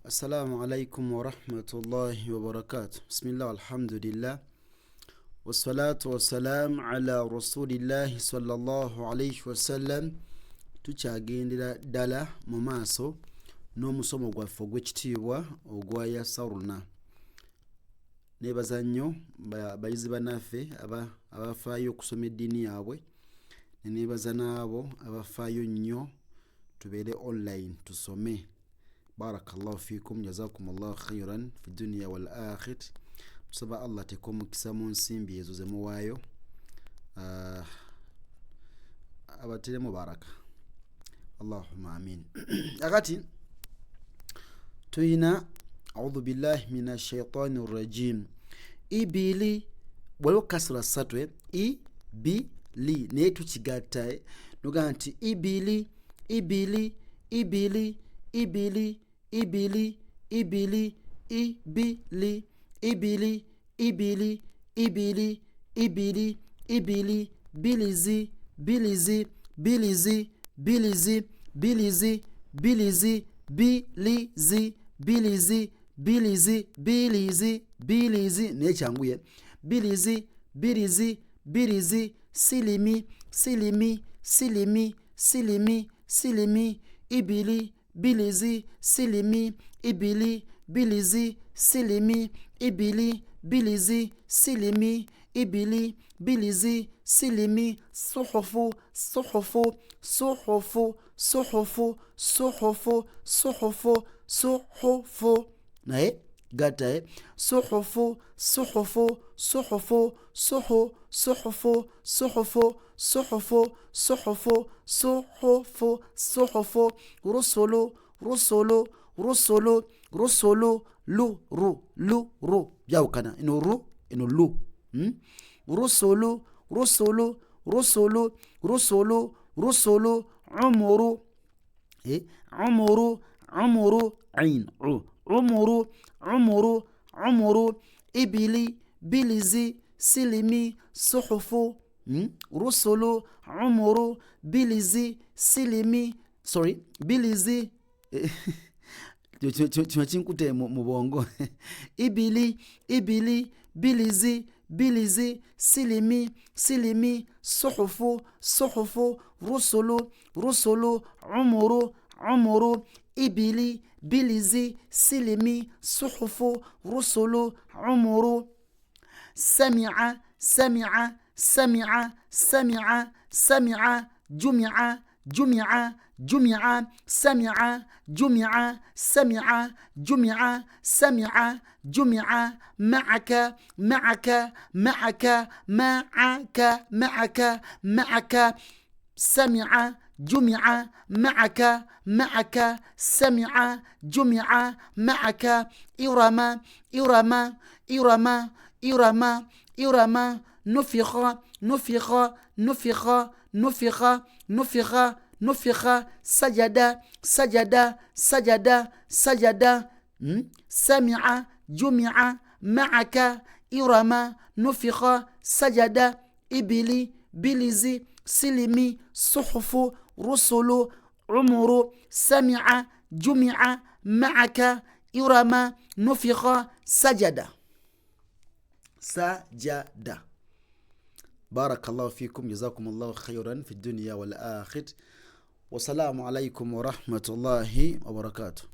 السلام عليكم ورحمة الله وبركاته. بسم الله والحمد لله والصلاة والسلام على رسول الله صلى الله عليه وسلم. Tuchagendera ddala mu maaso n'omusomo gwaffe ogw'ekitiibwa ogwa Yasaruna. Neebaza nnyo bayizi bannaffe abafaayo okusoma eddiini yaabwe, ne neebaza n'abo abafaayo nnyo tubeere online tusome. Barakallahu fikum, jazakumullahu khairan fi dunya wal akhir. Tusaba Allah teko mukisa mu nsimbi ezo ze muwaayo, abateremu baraka. Allahumma amin. Akati tuyina a'udhu billahi minash shaitani rrajim. Ibili waliwo kasra satwe ibili naye tukigatta noga nti ibili ibili ibili ibili ibili ibili ibili ibili ibili ibili ibili ibili bilizi bilizi bilizi bilizi bilizi bilizi bilizi bilizi bilizi bilizi bilizi nechanguye bilizi bilizi bilizi silimi silimi silimi silimi silimi ibili bilizi silimi ibili bilizi silimi ibili bilizi silimi ibili bilizi silimi suhufu suhufu suhufu suhufu suhufu suhufu suhufu naye gata suhufu suhufu suhufu suhu suhufu suhufu suhufu suhufu suhufu suhufu rusulu rusulu rusulu rusulu lu ru lu ru byawukana ino ru ino lu rusulu rusulu rusulu rusulu rusulu umuru umuru umuru ain umuru umuru umuru ibili bilizi silimi suhufu rusulu umuru bilizi silimi bilizi chinkute mu bongo ibili ibili bilizi bilizi silimi silimi suhufu suhufu rusulu rusulu umuru umuru ibili bilizi silimi suhufu rusulu umuru sami'a sami'a sami'a sami'a sami'a jumi'a jumi'a jumi'a sami'a jumi'a sami'a jumi'a sami'a jumi'a ma'aka ma'aka ma'aka ma'aka ma'aka ma'aka sami'a jumi'a ma'aka ma'aka sami'a jumi'a ma'aka irama irama irama irama irama nufikha nufikha nufikha nufikha nufikha nufikha sajada sajada sajada sajada sami'a jumi'a ma'aka irama nufikha sajada ibili bilizi silimi suhufu rusulu umuru sami'a jumi'a ma'aka irama nufikha sajada sajada. Barakallahu fikum, jazakumullahu khairan fi dunya wal akhir. Wassalamu alaikum wa rahmatullahi wa barakatuh.